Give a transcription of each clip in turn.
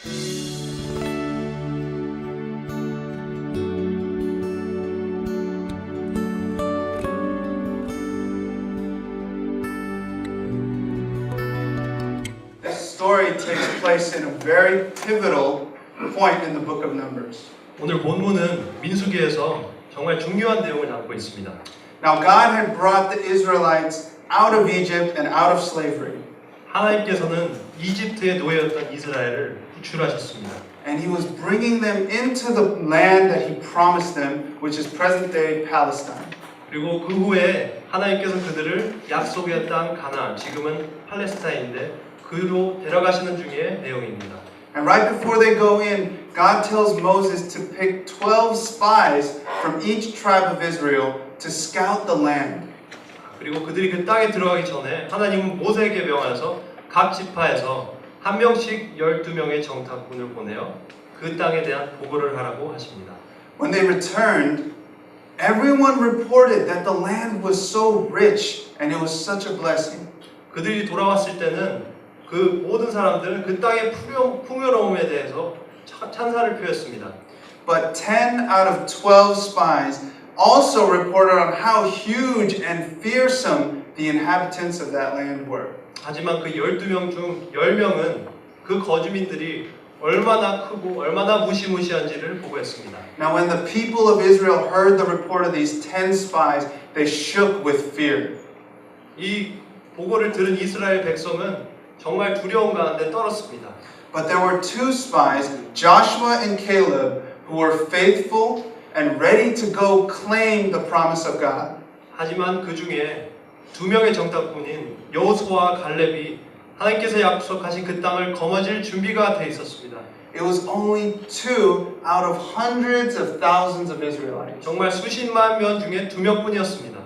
This story takes place in a very pivotal point in the book of Numbers. 오늘 본문은 민수기에서 정말 중요한 내용을 담고 있습니다. Now God had brought the Israelites out of Egypt and out of slavery. 하나님께서는 이집트의 노예였던 이스라엘을 구출하셨습니다. And he was bringing them into the land that he promised them, which is present-day Palestine. 그리고 그 후에 하나님께서 그들을 약속의 땅 가나안, 지금은 팔레스타인인데 그로 데려가시는 중의 내용입니다. And right before they go in, God tells Moses to pick 12 spies from each tribe of Israel to scout the land. 그리고 그들이 그 땅에 들어가기 전에 하나님은 모세에게 명하여서 각 지파에서 한 명씩 12명의 정탐꾼을 보내어 그 땅에 대한 보고를 하라고 하십니다. When they returned, everyone reported that the land was so rich and it was such a blessing. 그들이 돌아왔을 때는 그 모든 사람들은 그 땅의 풍요로움에 대해서 찬사를 표했습니다. But 10 out of 12 spies also reported on how huge and fearsome the inhabitants of that land were. 하지만 그 12명 중 10명은 그 거주민들이 얼마나 크고 얼마나 무시무시한지를 보고했습니다. Now when the people of Israel heard the report of these 10 spies, they shook with fear. 이 보고를 들은 이스라엘 백성은 정말 두려움 가운데 떨었습니다. But there were two spies, Joshua and Caleb, who were faithful and ready to go claim the promise of God. 하지만 그 중에 두 명의 정탐꾼인 여호수아와 갈렙이 하나님께서 약속하신 그 땅을 거머쥘 준비가 돼 있었습니다. It was only two out of hundreds of thousands of Israelites. 정말 수십만 명 중에 두 명뿐이었습니다.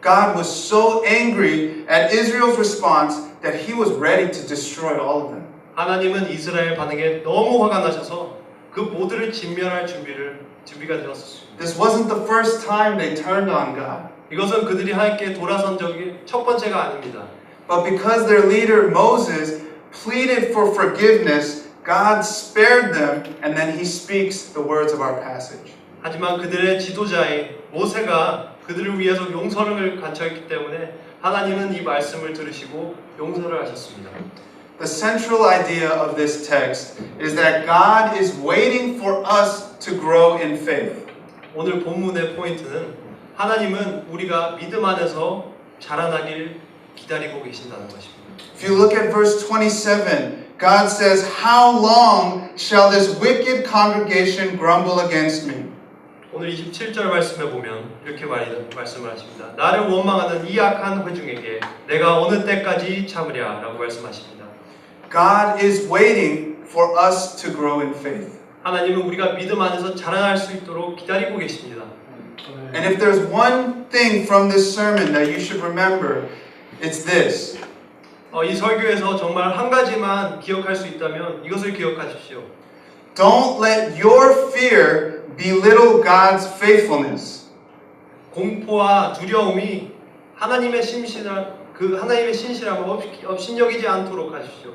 God was so angry at Israel's response that he was ready to destroy all of them. 하나님은 이스라엘 반응에 너무 화가 나셔서 그 모두를 진멸할 준비가 되었습니다. This wasn't the first time they turned on God. 이것은 그들이 하나님께 돌아선 적이 첫 번째가 아닙니다. But because their leader Moses pleaded for forgiveness, God spared them and then he speaks the words of our passage. 하지만 그들의 지도자인 모세가 그들을 위해서 용서를 간청했기 때문에 하나님은 이 말씀을 들으시고 용서를 하셨습니다. The central idea of this text is that God is waiting for us to grow in faith. 오늘 본문의 포인트는 하나님은 우리가 믿음 안에서 자라나길 기다리고 계신다는 것입니다. If you look at verse 27, God says, "How long shall this wicked congregation grumble against me?" 오늘 27절 말씀에 보면 이렇게 말씀을 하십니다. 나를 원망하는 이 악한 회중에게 내가 어느 때까지 참으랴 라고 말씀하십니다. God is waiting for us to grow in faith. 하나님은 우리가 믿음 안에서 자라날 수 있도록 기다리고 계십니다. And if there's one thing from this sermon that you should remember, it's this. 이 설교에서 정말 한 가지만 기억할 수 있다면 이것을 기억하십시오. Don't let your fear belittle God's faithfulness. 공포와 두려움이 하나님의 신실함을 업신여기지 않도록 하십시오.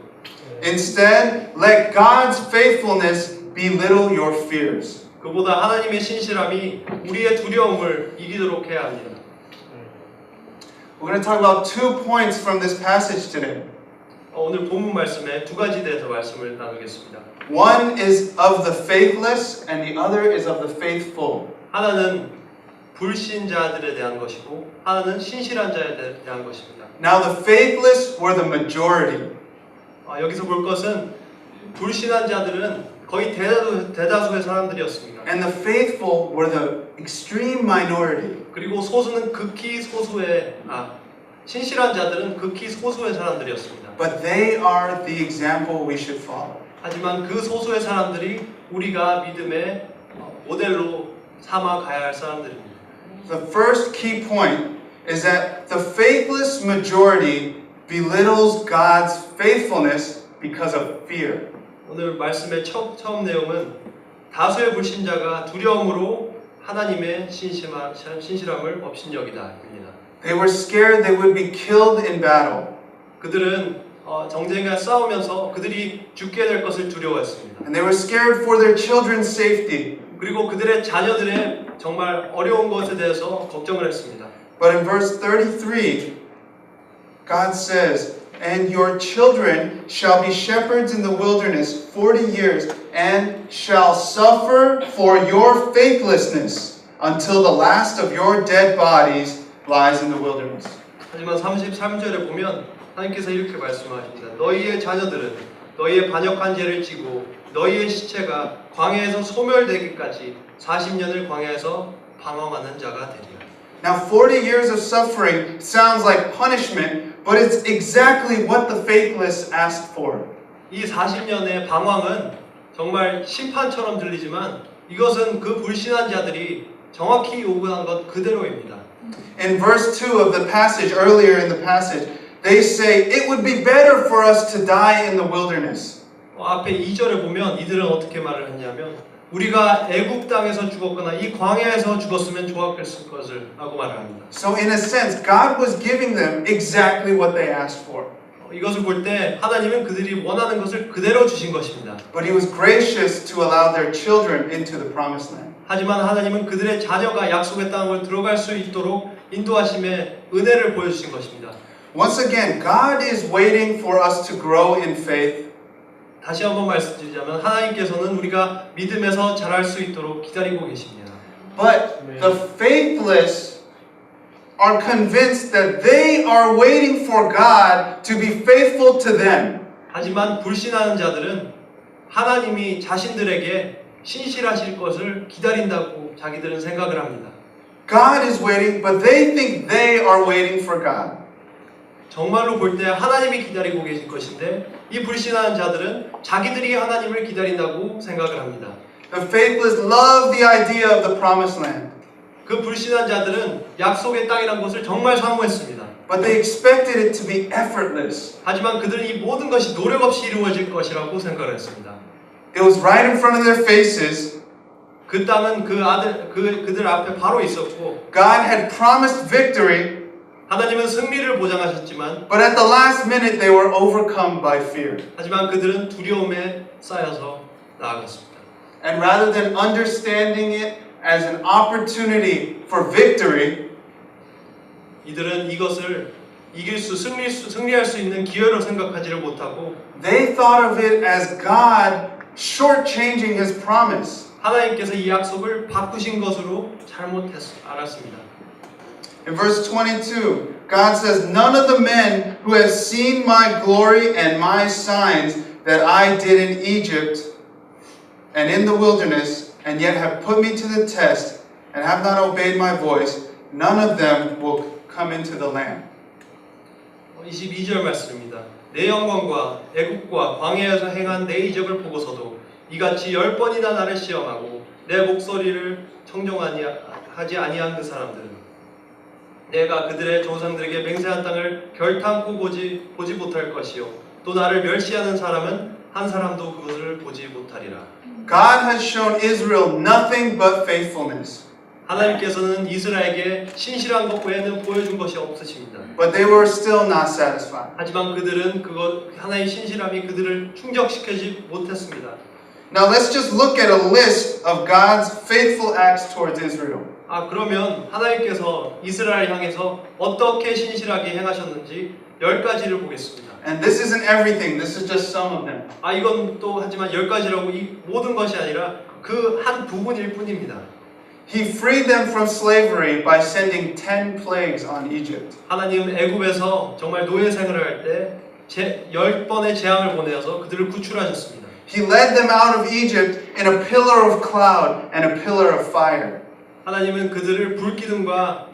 Instead, let God's faithfulness belittle your fears. 그보다 하나님의 신실함이 우리의 두려움을 이기도록 해야 합니다. We're going to talk about 2 points from this passage today. 오늘 본문 말씀에 두 가지 대해서 말씀을 나누겠습니다. One is of the faithless and the other is of the faithful. 하나는 불신자들에 대한 것이고 하나는 신실한 자에 대한 것입니다. Now the faithless were the majority. 여기서 볼 것은 불신한 자들은 거의 대다수의 사람들이었습니다. And the faithful were the extreme minority. 그리고 소수는 극히 소수의 신실한 자들은 극히 소수의 사람들이었습니다. But they are the example we should follow. 하지만 그 소수의 사람들이 우리가 믿음의 모델로 삼아 가야 할 사람들입니다. The first key point is that the faithless majority belittles God's faithfulness because of fear. 오늘 말씀의 처음 내용은 다수의 불신자가 두려움으로 하나님의 신실함을 업신여기다입니다. They were scared they would be killed in battle. 그들은 정쟁과 싸우면서 그들이 죽게 될 것을 두려워했습니다. And they were scared for their children's safety. 그리고 그들의 자녀들의 정말 어려운 것에 대해서 걱정을 했습니다. But in verse 33, God says, "And your children shall be shepherds in the wilderness 40 years, and shall suffer for your faithlessness until the last of your dead bodies lies in the wilderness." 하지만 33절에 보면 하나님께서 이렇게 말씀하십니다. 너희의 자녀들은 너희의 반역한 죄를 지고 너희의 시체가 광야에서 소멸되기까지 40년을 광야에서 방황하는 자가 되리라. Now 40 years of suffering sounds like punishment, but it's exactly what the faithless asked for. 이 40년의 방황은 정말 심판처럼 들리지만 이것은 그 불신한 자들이 정확히 요구한 것 그대로입니다. In verse 2 of the passage, earlier in the passage, they say, "It would be better for us to die in the wilderness." 앞에 2절에 보면 이들은 어떻게 말을 했냐면 우리가 애굽 땅에서 죽었거나 이 광야에서 죽었으면 좋았을 것을 라고 말을 합니다. So in a sense, God was giving them exactly what they asked for. 이것을 볼 때 하나님은 그들이 원하는 것을 그대로 주신 것입니다. But he was gracious to allow their children into the promised land. 하지만 하나님은 그들의 자녀가 약속의 땅을 들어갈 수 있도록 인도하심의 은혜를 보여주신 것입니다. Once again, God is waiting for us to grow in faith. 다시 한번 말씀드리자면 하나님께서는 우리가 믿음에서 자랄 수 있도록 기다리고 계십니다. But the faithless are convinced that they are waiting for God to be faithful to them. 하지만 불신하는 자들은 하나님이 자신들에게 신실하실 것을 기다린다고 자기들은 생각을 합니다. God is waiting, but they think they are waiting for God. 정말로 볼 때 하나님이 기다리고 계실 것인데 이 불신하는 자들은 자기들이 하나님을 기다린다고 생각을 합니다. The faithless love the idea of the promised land. 그 불신한 자들은 약속의 땅이란 것을 정말 사모했습니다. But they expected it to be effortless. 하지만 그들은 이 모든 것이 노력 없이 이루어질 것이라고 생각을 했습니다. It was right in front of their faces. 그 땅은 그들 앞에 바로 있었고 God had promised victory. 하나님은 승리를 보장하셨지만 But at the last minute, they were overcome by fear. 하지만 그들은 두려움에 쌓여서 나아갔습니다. And rather than understanding it as an opportunity for victory, 이들은 이것을 승리할 수 있는 기회로 생각하지를 못하고 they thought of it as God shortchanging His promise. 하나님께서 이 약속을 바꾸신 것으로 알았습니다. In verse 22, God says, "None of the men who have seen my glory and my signs that I did in Egypt and in the wilderness, and yet have put me to the test and have not obeyed my voice, none of them will come into the land." 22절 말씀입니다. 내 영광과 애국과 광야에서 행한 내 이적을 보고서도 이같이 10번이나 나를 시험하고 내 목소리를 청종하지 아니한 그 사람들은 내가 그들의 조상들에게 맹세한 땅을 결탄코 보지 못할 것이요 또 나를 멸시하는 사람은 한 사람도 그것을 보지 못하리라. God has shown Israel nothing but faithfulness. 하나님께서는 이스라엘에게 신실한 것 외에는 보여준 것이 없으십니다. But they were still not satisfied. 하지만 그들은 하나님의 신실함이 그들을 충족시키지 못했습니다. Now let's just look at a list of God's faithful acts towards Israel. 그러면 하나님께서 이스라엘 향해서 어떻게 신실하게 행하셨는지 10가지를 보겠습니다. And this isn't everything. This is just some of them. 이건 또 하지만 10가지라고 이 모든 것이 아니라 그 한 부분일 뿐입니다. He freed them from slavery by sending 10 plagues on Egypt. 하나님은 애굽에서 정말 노예 생활을 할 때 10번의 재앙을 보내어서 그들을 구출하셨습니다. He led them out of Egypt in a pillar of cloud and a pillar of fire. 하나님은 그들을 불기둥과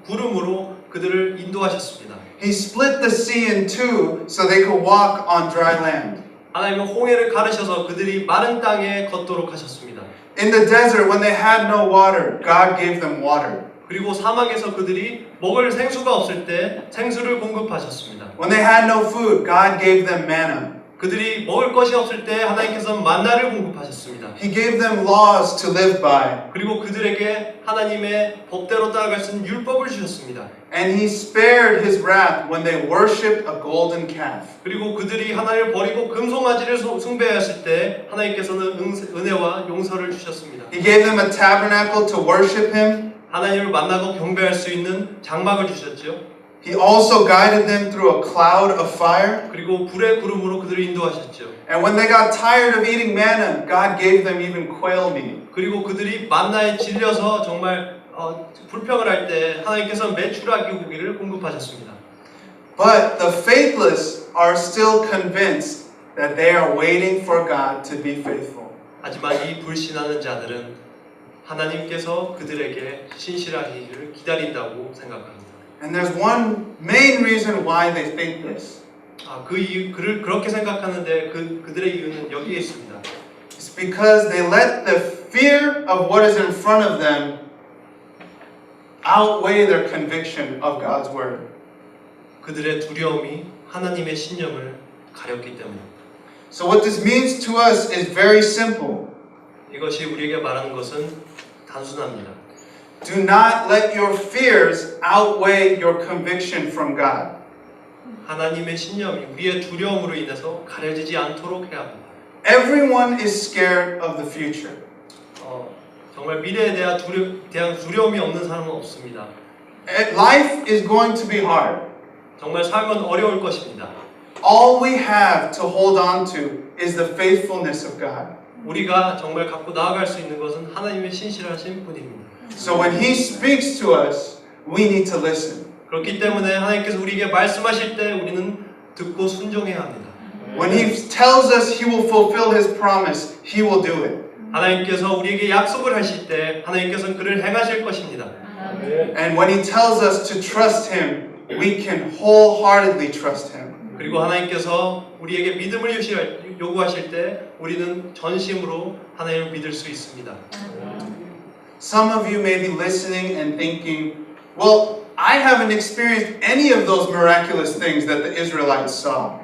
구름으로 그들을 인도하셨습니다. He split the sea in two so they could walk on dry land. 하나님은 홍해를 가르셔서 그들이 마른 땅에 걷도록 하셨습니다. In the desert, when they had no water, God gave them water. 그리고 사막에서 그들이 먹을 생수가 없을 때 생수를 공급하셨습니다. When they had no food, God gave them manna. 그들이 먹을 것이 없을 때 하나님께서 만나를 공급하셨습니다. He gave them laws to live by. 그리고 그들에게 하나님의 법대로 따라갈 수 있는 율법을 주셨습니다. And he spared his wrath when they worshipped a golden calf. 그리고 그들이 하나님을 버리고 금송아지를 숭배하였을 때 하나님께서는 은혜와 용서를 주셨습니다. He gave them a tabernacle to worship him. 하나님을 만나고 경배할 수 있는 장막을 주셨죠. He also guided them through a cloud of fire. 그리고 불의 구름으로 그들을 인도하셨죠. And when they got tired of eating manna, God gave them even quail meat. 그리고 그들이 만나에 질려서 정말 불평을 할 때 하나님께서 메추라기 고기를 공급하셨습니다. But the faithless are still convinced that they are waiting for God to be faithful. 하지만 이 불신하는 자들은 하나님께서 그들에게 신실하기를 기다린다고 생각합니다. And there's one main reason why they think this. 그를 그렇게 생각하는데 그들의 이유는 여기에 있습니다. It's because they let the fear of what is in front of them outweigh their conviction of God's word. 그들의 두려움이 하나님의 신념을 가렸기 때문입니다. So what this means to us is very simple. 이것이 우리에게 말하는 것은 단순합니다. Do not let your fears outweigh your conviction from God. 하나님의 신념이 우리의 두려움으로 인해서 가려지지 않도록 해야 합니다. Everyone is scared of the future. 정말 미래에 대한 두려움이 없는 사람은 없습니다. Life is going to be hard. 정말 삶은 어려울 것입니다. All we have to hold on to is the faithfulness of God. 우리가 정말 갖고 나아갈 수 있는 것은 하나님의 신실하신 분입니다. So when He speaks to us, we need to listen. 그렇기 때문에 하나님께서 우리에게 말씀하실 때 우리는 듣고 순종해야 합니다. When He tells us He will fulfill His promise, He will do it. 하나님께서 우리에게 약속을 하실 때 하나님께서는 그를 행하실 것입니다. And when He tells us to trust Him, we can wholeheartedly trust Him. 그리고 하나님께서 우리에게 믿음을 요구하실 때 우리는 전심으로 하나님을 믿을 수 있습니다. Some of you may be listening and thinking, well, I haven't experienced any of those miraculous things that the Israelites saw.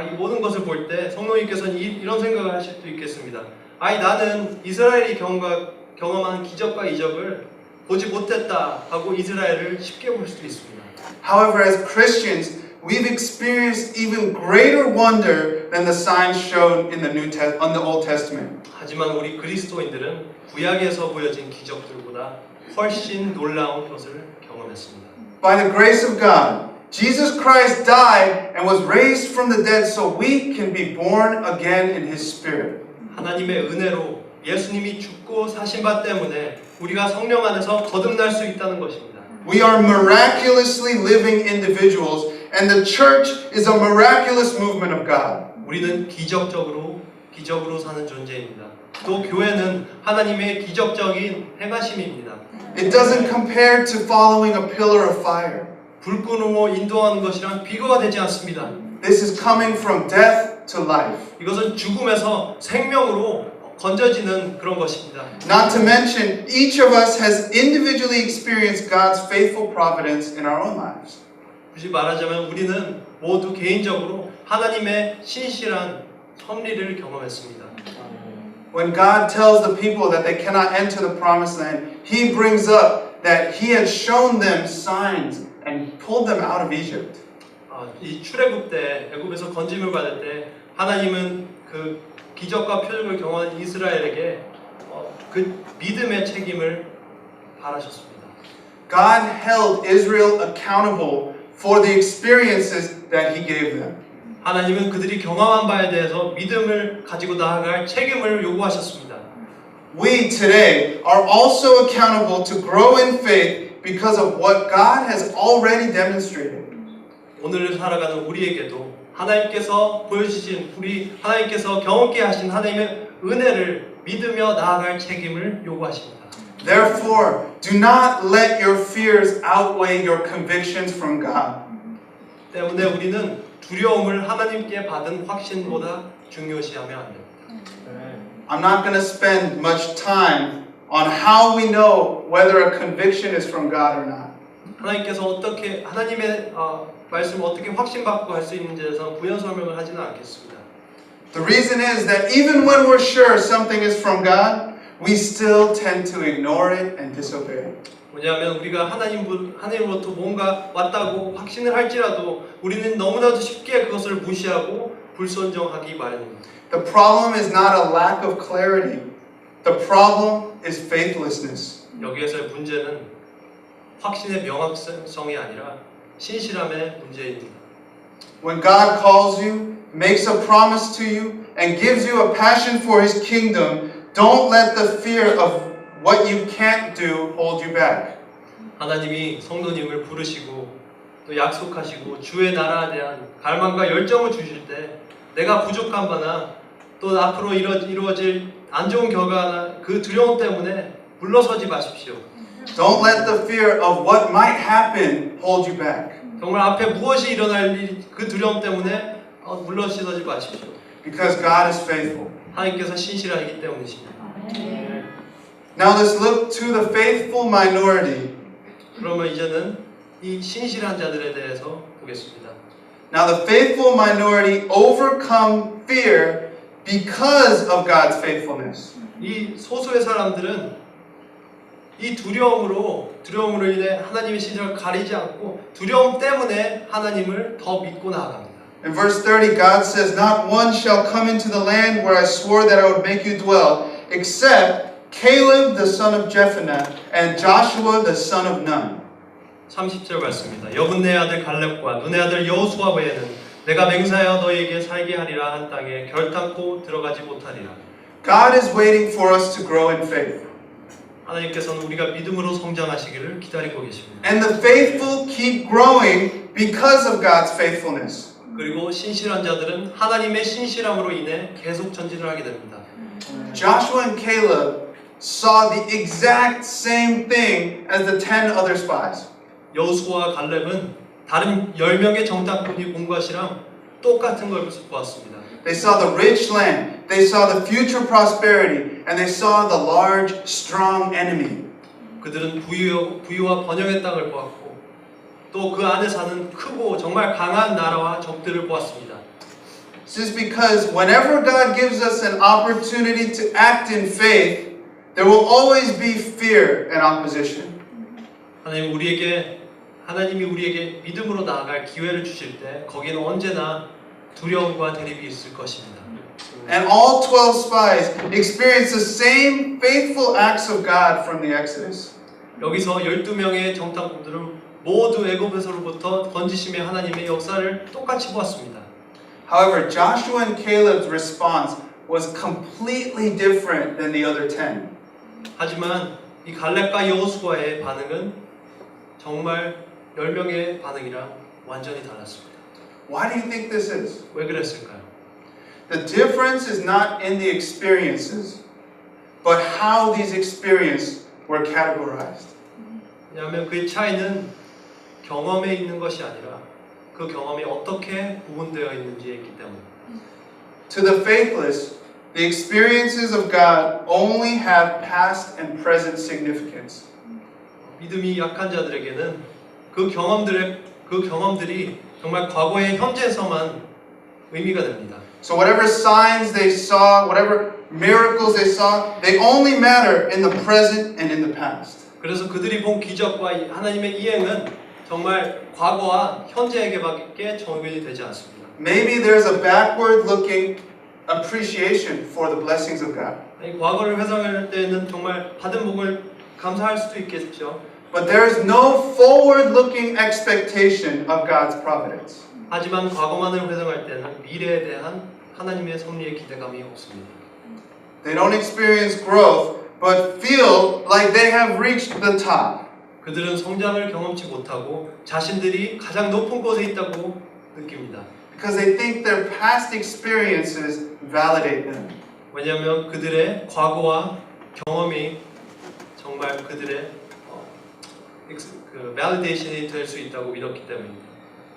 이 모든 것을 볼 때 성령님께서는 이런 생각을 하실 수도 있겠습니다. 나는 이스라엘이 경험한 기적과 이적을 보지 못했다 하고 이스라엘을 쉽게 볼 수도 있습니다. However, as Christians, we've experienced even greater wonder than the signs shown in the Old Testament. 하지만 우리 그리스도인들은 구약에서 보여진 기적들보다 훨씬 놀라운 것을 경험했습니다. By the grace of God, Jesus Christ died and was raised from the dead so we can be born again in His Spirit. 하나님의 은혜로 예수님이 죽고 사신 바 때문에 우리가 성령 안에서 거듭날 수 있다는 것입니다. We are miraculously living individuals, and the church is a miraculous movement of God. 우리는 기적으로 사는 존재입니다. 또 교회는 하나님의 기적적인 행하심입니다. It doesn't compare to following a pillar of fire. 불끈으로 인도하는 것이랑 비교가 되지 않습니다. This is coming from death to life. 이것은 죽음에서 생명으로 건져지는 그런 것입니다. Not to mention, each of us has individually experienced God's faithful providence in our own lives. 굳이 말하자면 우리는 모두 개인적으로 하나님의 신실한 섭리를 경험했습니다. When God tells the people that they cannot enter the promised land, He brings up that He had shown them signs and pulled them out of Egypt. 이 출애굽 때 애굽에서 건짐을 받을 때 하나님은 그 기적과 표적을 경험한 이스라엘에게 그 믿음의 책임을 바라셨습니다. God held Israel accountable for the experiences that He gave them. 하나님은 그들이 경험한 바에 대해서 믿음을 가지고 나아갈 책임을 요구하셨습니다. We today are also accountable to grow in faith because of what God has already demonstrated. 오늘을 살아가는 우리에게도 하나님께서 보여주신 하나님께서 경험케 하신 하나님의 은혜를 믿으며 나아갈 책임을 요구하십니다. Therefore, do not let your fears outweigh your convictions from God. 때문에 우리는 두려움을 하나님께 받은 확신보다 중요시하면 안 됩니다. I'm not going to spend much time on how we know whether a conviction is from God or not. 하나님께서 어떻게 하나님의 말씀을 어떻게 확신받고 할 수 있는지에 대해서 부연 설명을 하지는 않겠습니다. The reason is that even when we're sure something is from God, we still tend to ignore it and disobey. 뭐냐면 우리가 하나님으로부터 뭔가 왔다고 확신을 할지라도 우리는 너무나도 쉽게 그것을 무시하고 불순종하기 마련입니다. The problem is not a lack of clarity. The problem is faithlessness. 여기에서의 문제는 확신의 명확성이 아니라 신실함의 문제입니다. When God calls you, makes a promise to you, and gives you a passion for His kingdom, don't let the fear of what you can't do hold you back. 하나님이 성도님을 부르시고 또 약속하시고 주의 나라에 대한 갈망과 열정을 주실 때 내가 부족한 바나 또 앞으로 이루어질 안 좋은 결과나 그 두려움 때문에 물러서지 마십시오. Don't let the fear of what might happen hold you back. 정말 앞에 무엇이 일어날 그 두려움 때문에 물러서지 마십시오. Because God is faithful. 하나님께서 신실하기 때문이십니다. Now let's look to the faithful minority. 그러면 이제는 이 신실한 자들에 대해서 보겠습니다. Now the faithful minority overcome fear because of God's faithfulness. 이 소수의 사람들은 이 두려움으로 인해 하나님의 신실을 가리지 않고 두려움 때문에 하나님을 더 믿고 나아갑니다. In verse 30, God says, "Not one shall come into the land where I swore that I would make you dwell, except Caleb the son of Jephunneh and Joshua the son of Nun." 30절 말씀입니다. 여분네 아들 갈렙과 눈의 아들 여호수아 외에는 내가 맹세하여 너희에게 살게 하리라 한 땅에 결탄코 들어가지 못하리라. God is waiting for us to grow in faith. 하나님께서는 우리가 믿음으로 성장하시기를 기다리고 계십니다. And the faithful keep growing because of God's faithfulness. 그리고 신실한 자들은 하나님의 신실함으로 인해 계속 전진을 하게 됩니다. Joshua and Caleb saw the exact same thing as the 10 other spies. 여호수아와 갈렙은 다른 10명의 정탐꾼이 본 것이랑 똑같은 걸 보았습니다. They saw the rich land, they saw the future prosperity, and they saw the large, strong enemy. 그들은 부유와 번영의 땅을 보았고 또 그 안에 사는 크고 정말 강한 나라와 적들을 보았습니다. This is because whenever God gives us an opportunity to act in faith, there will always be fear and opposition. 하나님이 우리에게 믿음으로 나아갈 기회를 주실 때 거기는 언제나 두려움과 대립이 있을 것입니다. And all 12 spies experienced the same faithful acts of God from the Exodus. 여기서 12명의 정탐꾼들은 모두 애굽에서로부터 건지심의 하나님의 역사를 똑같이 보았습니다. However, Joshua and Caleb's response was completely different than the other 10. 하지만 이 갈렙과 여호수아의 반응은 정말 10명의 반응이랑 완전히 달랐습니다. Why do you think this is? 왜 그랬을까요? The difference is not in the experiences, but how these experiences were categorized. 왜냐하면 그 차이는 경험에 있는 것이 아니라 그 경험이 어떻게 구분되어 있는지에 있기 때문입니다. To the faithless, the experiences of God only have past and present significance. 믿음이 약한 자들에게는 그 경험들이 정말 과거의 현재에서만 의미가 됩니다. So whatever signs they saw, whatever miracles they saw, they only matter in the present and in the past. 그래서 그들이 본 기적과 하나님의 이행은 정말 과거와 현재에게밖에 적용이 되지 않습니다. Maybe there's a backward-looking appreciation for the blessings of God. 과거를 회상할 때는 정말 받은 복을 감사할 수도 있겠죠. But there is no forward-looking expectation of God's providence. 하지만 과거만을 회상할 때는 미래에 대한 하나님의 섭리의 기대감이 없습니다. They don't experience growth, but feel like they have reached the top. 그들은 성장을 경험치 못하고 자신들이 가장 높은 곳에 있다고 느낍니다. Because they think their past experiences validate them. 왜냐하면 그들의 과거와 경험이 정말 그들의 validation이 될 수 있다고 믿었기 때문입니다.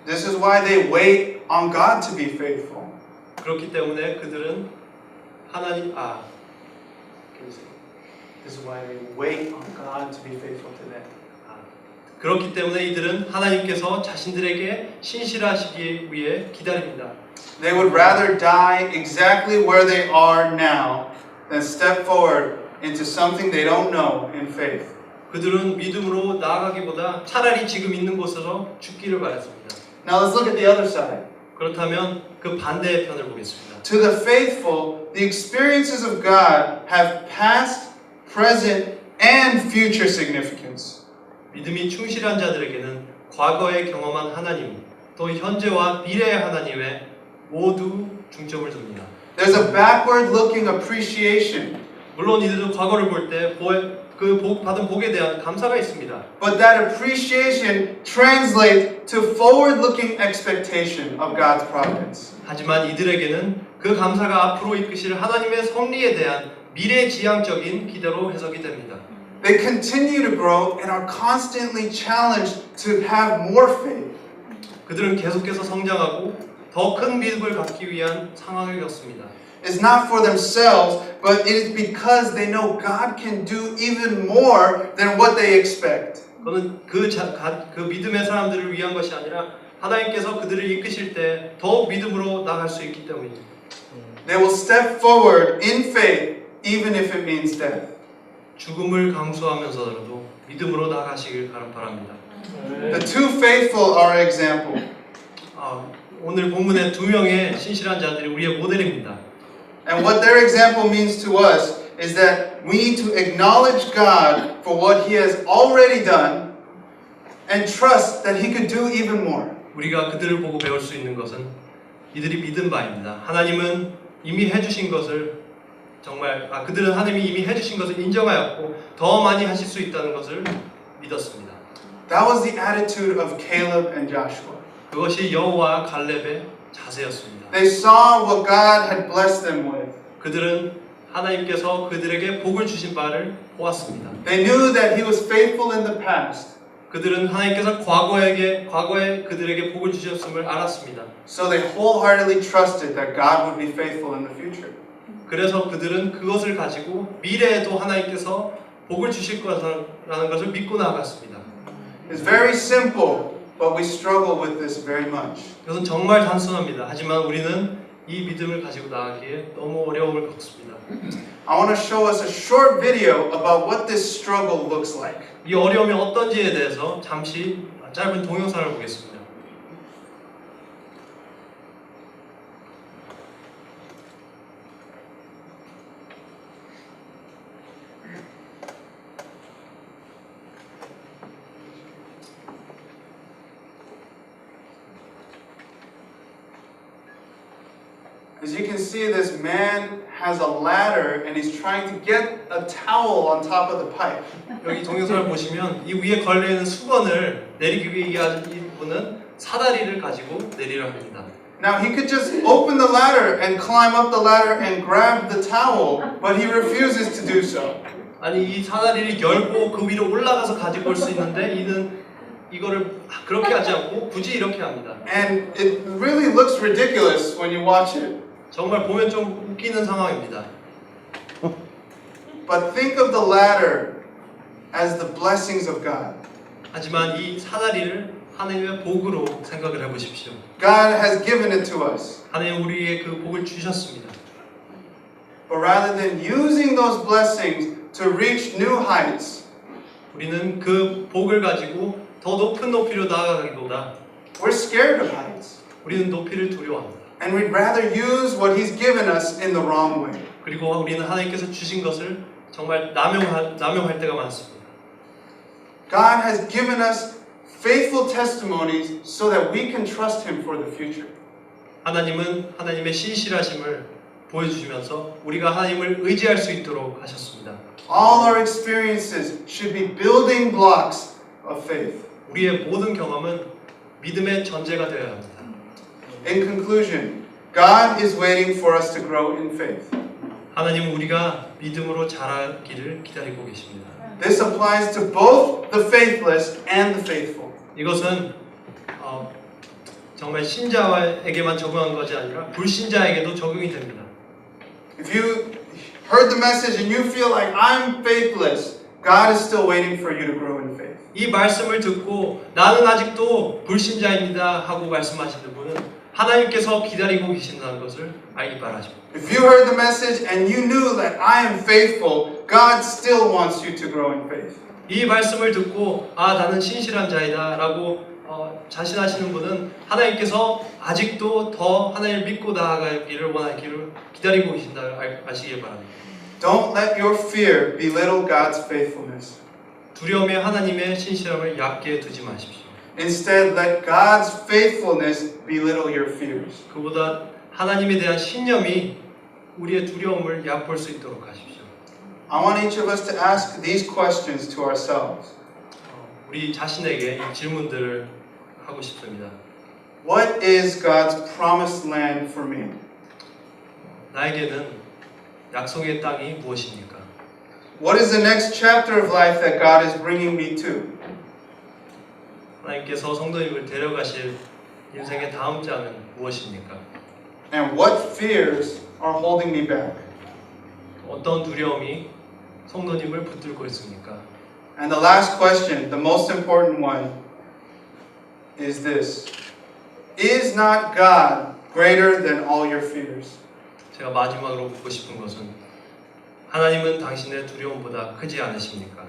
This is why they wait on God to be faithful. 그렇기 때문에 그들은 This is why they wait on God to be faithful to them. 그렇기 때문에 이들은 하나님께서 자신들에게 신실하시기 위해 기다립니다. They would rather die exactly where they are now than step forward into something they don't know in faith. 그들은 믿음으로 나아가기보다 차라리 지금 있는 곳에서 죽기를 바랐습니다. Now let's look at the other side. 그렇다면 그 반대의 편을 보겠습니다. To the faithful, the experiences of God have past, present, and future significance. 믿음이 충실한 자들에게는 과거에 경험한 하나님, 또 현재와 미래의 하나님에 모두 중점을 둡니다. There's a backward-looking appreciation, 물론 이들은 과거를 볼 때 그 받은 복에 대한 감사가 있습니다. but that appreciation translates to forward-looking expectation of God's providence. 하지만 이들에게는 그 감사가 앞으로 이끄실 하나님의 섭리에 대한 미래지향적인 기대로 해석이 됩니다. They continue to grow and are constantly challenged to have more faith. 그들은 계속해서 성장하고 더 큰 믿음을 갖기 위한 상황을 겪습니다. It's not for themselves, but it is because they know God can do even more than what they expect. 그는 그 믿음의 사람들을 위한 것이 아니라 하나님께서 그들을 이끄실 때 더욱 믿음으로 나갈 수 있기 때문입니다. They will step forward in faith, even if it means death. 죽음을 감수하면서라도 믿음으로 나가시길 바랍니다. The two faithful are an example. 오늘 본문의 두 명의 신실한 자들이 우리의 모델입니다. And what their example means to us is that we need to acknowledge God for what He has already done and trust that He could do even more. 우리가 그들을 보고 배울 수 있는 것은 이들이 믿은 바입니다. 하나님은 이미 해주신 것을 그들은 하나님이 이미 해주신 것을 인정하였고 더 많이 하실 수 있다는 것을 믿었습니다. That was the attitude of Caleb and Joshua. 그것이 여호와 갈렙의 자세였습니다. They saw what God had blessed them with. 그들은 하나님께서 그들에게 복을 주신 바를 보았습니다. They knew that He was faithful in the past. 그들은 하나님께서 과거에 그들에게 복을 주셨음을 알았습니다. So they wholeheartedly trusted that God would be faithful in the future. 그래서 그들은 그것을 가지고 미래에도 하나님께서 복을 주실 것이라는 것을 믿고 나아갔습니다. It's very simple, but we struggle with this very much. 이것은 정말 단순합니다. 하지만 우리는 이 믿음을 가지고 나가기에 너무 어려움을 겪습니다. I want to show us a short video about what this struggle looks like. 이 어려움이 어떤지에 대해서 잠시 짧은 동영상을 보겠습니다. As you can see, this man has a ladder and he's trying to get a towel on top of the pipe. 여기 동영상을 보시면 이 위에 걸려 있는 수건을 내리기 위해 이분은 사다리를 가지고 내리려 합니다. Now he could just open the ladder and climb up the ladder and grab the towel, but he refuses to do so. 아니 이 사다리를 열고 그 위로 올라가서 가지고 올 수 있는데 이는 이거를 그렇게 하지 않고 굳이 이렇게 합니다. And it really looks ridiculous when you watch it. 정말 보면 좀 웃기는 상황입니다. But think of the ladder as the blessings of God. 하지만 이 사다리를 하나님의 복으로 생각을 해보십시오. God has given it to us. 하나님 우리에게 그 복을 주셨습니다. But rather than using those blessings to reach new heights, 우리는 그 복을 가지고 더 높은 높이로 나아가기보다 we're scared of heights. 우리는 높이를 두려워합니다. And we'd rather use what He's given us in the wrong way. 그리고 우리는 하나님께서 주신 것을 정말 남용할 때가 많습니다. God has given us faithful testimonies so that we can trust Him for the future. 하나님은 하나님의 신실하심을 보여주시면서 우리가 하나님을 의지할 수 있도록 하셨습니다. All our experiences should be building blocks of faith. 우리의 모든 경험은 믿음의 전제가 되어야 합니다. In conclusion, God is waiting for us to grow in faith. 하나님은 우리가 믿음으로 자라기를 기다리고 계십니다. This applies to both the faithless and the faithful. 이것은 정말 신자에게만 적용한 것이 아니라 불신자에게도 적용이 됩니다. If you heard the message and you feel like I'm faithless, God is still waiting for you to grow in faith. 이 말씀을 듣고 나는 아직도 불신자입니다 하고 말씀하시는 분은 하나님께서 기다리고 계신다는 것을 알기 바라십니다. If you heard the message and you knew that I am faithful, God still wants you to grow in faith. 이 말씀을 듣고 나는 신실한 자이다 라고 자신하시는 분은 하나님께서 아직도 더 하나님을 믿고 나아가기를 원하기를 기다리고 계신다를 아시길 바랍니다. Don't let your fear belittle God's faithfulness. 두려움에 하나님의 신실함을 얕게 두지 마십시오. Instead, let God's faithfulness belittle your fears. 그보다 하나님에 대한 신념이 우리의 두려움을 얕볼 수 있도록 하십시오. I want each of us to ask these questions to ourselves. 우리 자신에게 이 질문들을 하고 싶습니다. What is God's promised land for me? 나에게는 약속의 땅이 무엇입니까? What is the next chapter of life that God is bringing me to? 하나님께서 성도님을 데려가실 인생의 다음 장은 무엇입니까? And what fears are holding me back? 어떤 두려움이 성도님을 붙들고 있습니까? And the last question, the most important one, is this. Is not God greater than all your fears? 제가 마지막으로 묻고 싶은 것은 하나님은 당신의 두려움보다 크지 않으십니까?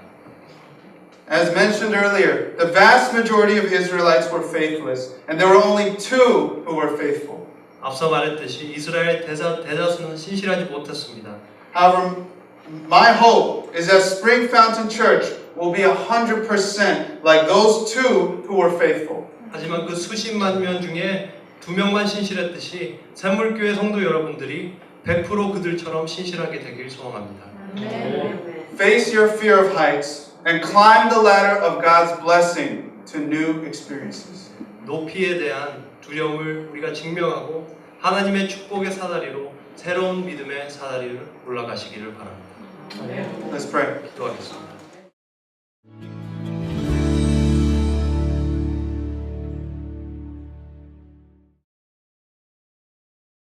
As mentioned earlier, the vast majority of Israelites were faithless, and there were only two who were faithful. 앞서 말했듯이 이스라엘 대다수는 신실하지 못했습니다. However, my hope is that Spring Fountain Church will be 100% like those two who were faithful. 하지만 그 수십만 명 중에 2명만 신실했듯이 샘물교회 성도 여러분들이 100% 그들처럼 신실하게 되길 소원합니다. Face your fear of heights and climb the ladder of God's blessing to new experiences. 높이에 대한 두려움을 우리가 직면하고 하나님의 축복의 사다리로 새로운 믿음의 사다리를 올라가시기를 바랍니다. Let's pray. 기도하겠습니다.